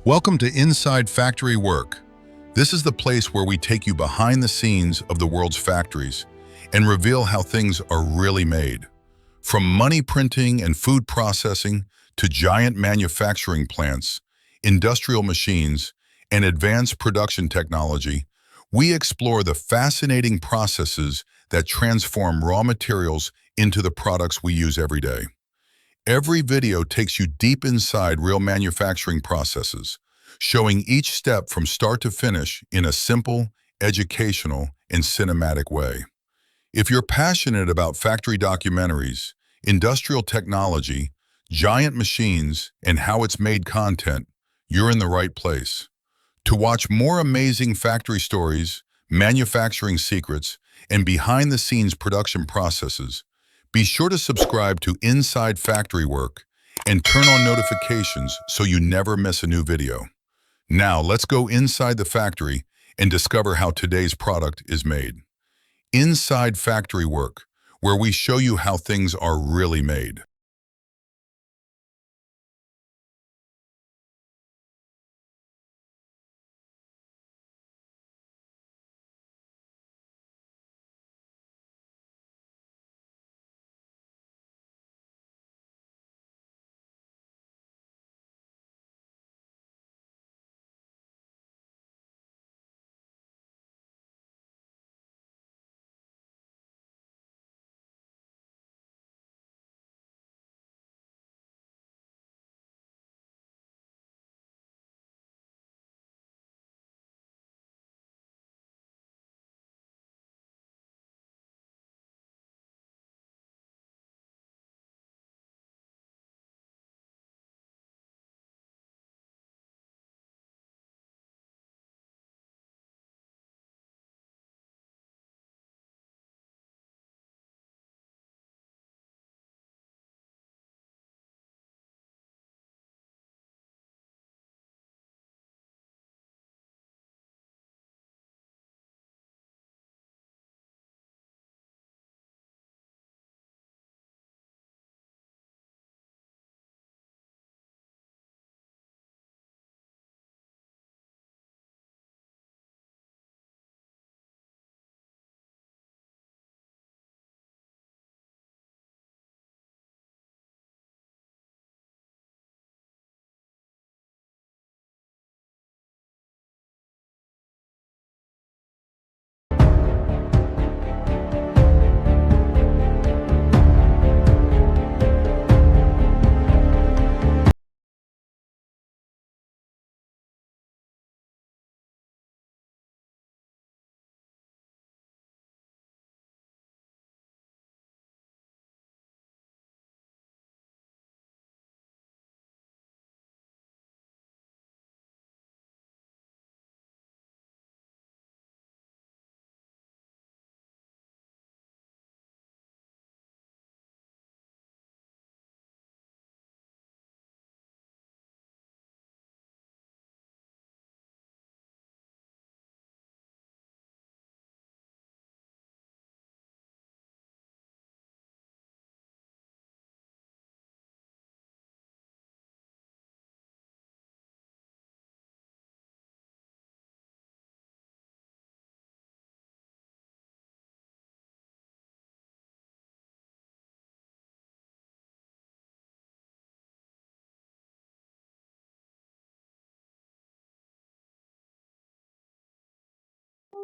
Welcome to Inside Factory Work. This is the place where we take you behind the scenes of the world's factories and reveal how things are really made. From money printing and food processing to giant manufacturing plants, industrial machines, and advanced production technology, we explore the fascinating processes that transform raw materials into the products we use every day. Every video takes you deep inside real manufacturing processes, showing each step from start to finish in a simple, educational, and cinematic way. If you're passionate about factory documentaries, industrial technology, giant machines, and how it's made content, you're in the right place. To watch more amazing factory stories, manufacturing secrets, and behind-the-scenes production processes, be sure to subscribe to Inside Factory Work and turn on notifications so you never miss a new video. Now, let's go inside the factory and discover how today's product is made. Inside Factory Work, where we show you how things are really made.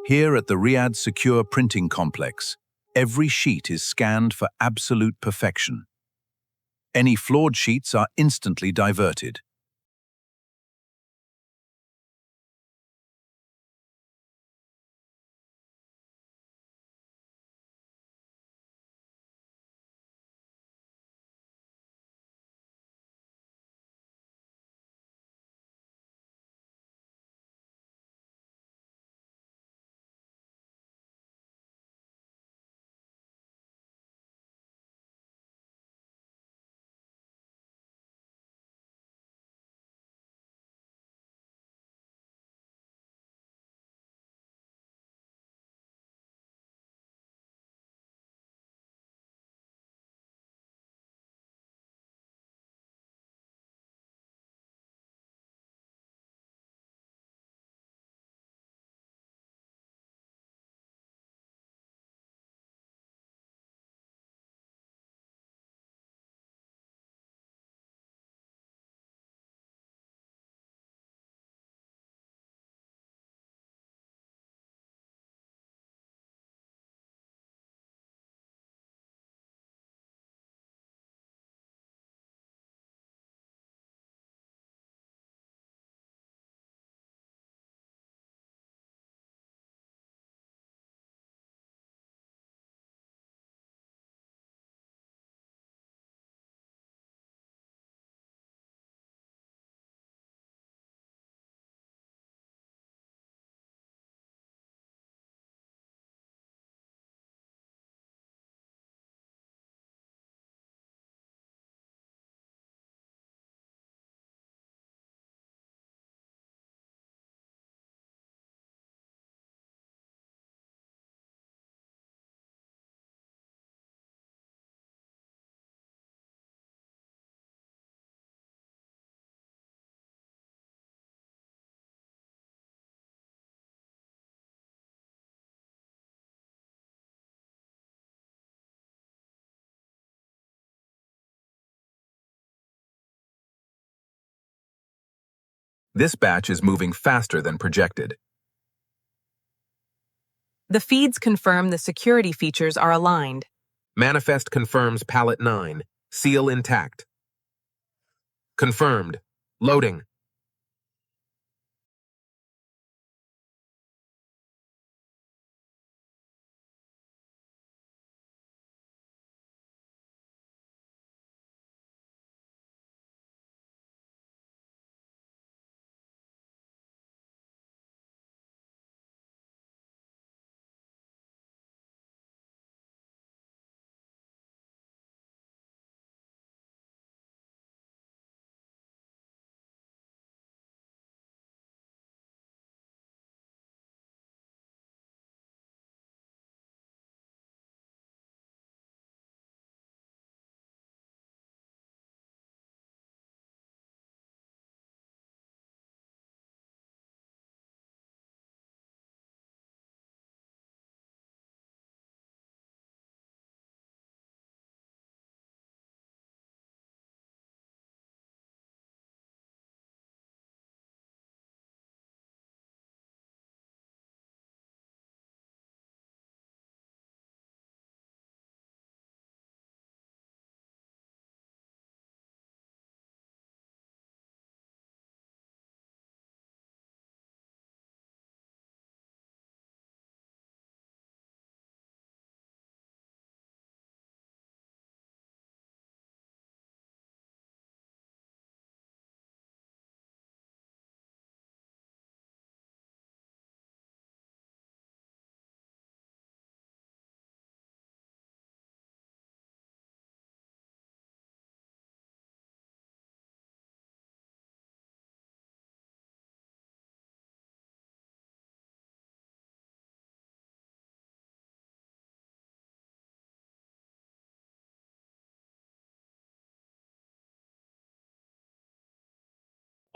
Here at the Riyadh Secure Printing Complex, every sheet is scanned for absolute perfection. Any flawed sheets are instantly diverted. This batch is moving faster than projected. The feeds confirm the security features are aligned. Manifest confirms pallet 9. Seal intact. Confirmed. Loading.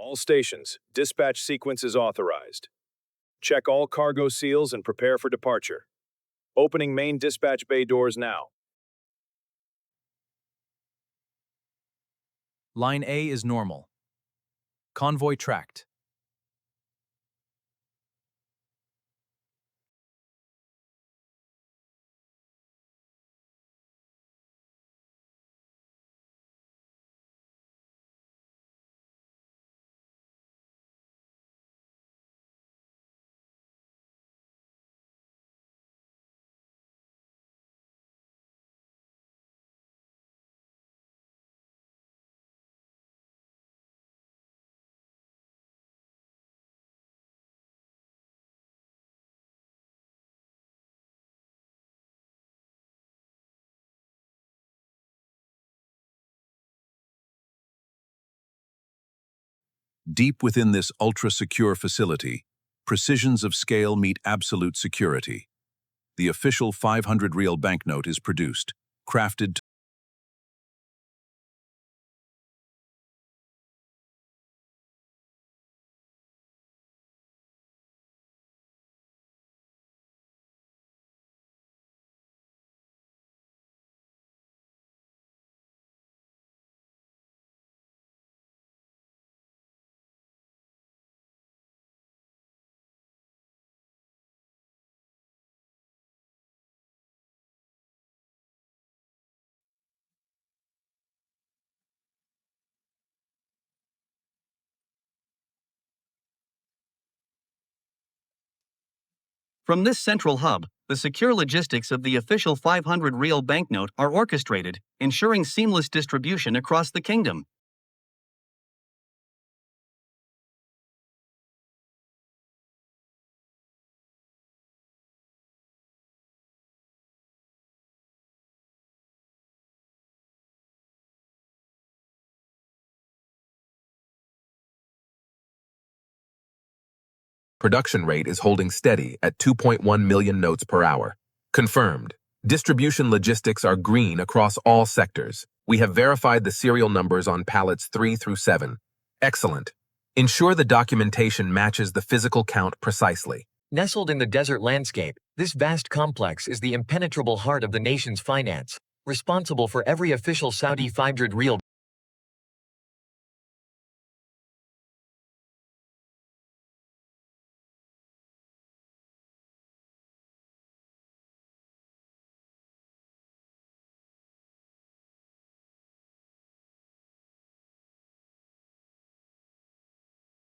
All stations, dispatch sequence is authorized. Check all cargo seals and prepare for departure. Opening main dispatch bay doors now. Line A is normal. Convoy tracked. Deep within this ultra-secure facility, precisions of scale meet absolute security. The official 500 Riyal banknote is produced, crafted to From this central hub, the secure logistics of the official 500 Riyal banknote are orchestrated, ensuring seamless distribution across the kingdom. Production rate is holding steady at 2.1 million notes per hour. Confirmed. Distribution logistics are green across all sectors. We have verified the serial numbers on pallets 3 through 7. Excellent. Ensure the documentation matches the physical count precisely. Nestled in the desert landscape, this vast complex is the impenetrable heart of the nation's finance, responsible for every official Saudi 500 Riyal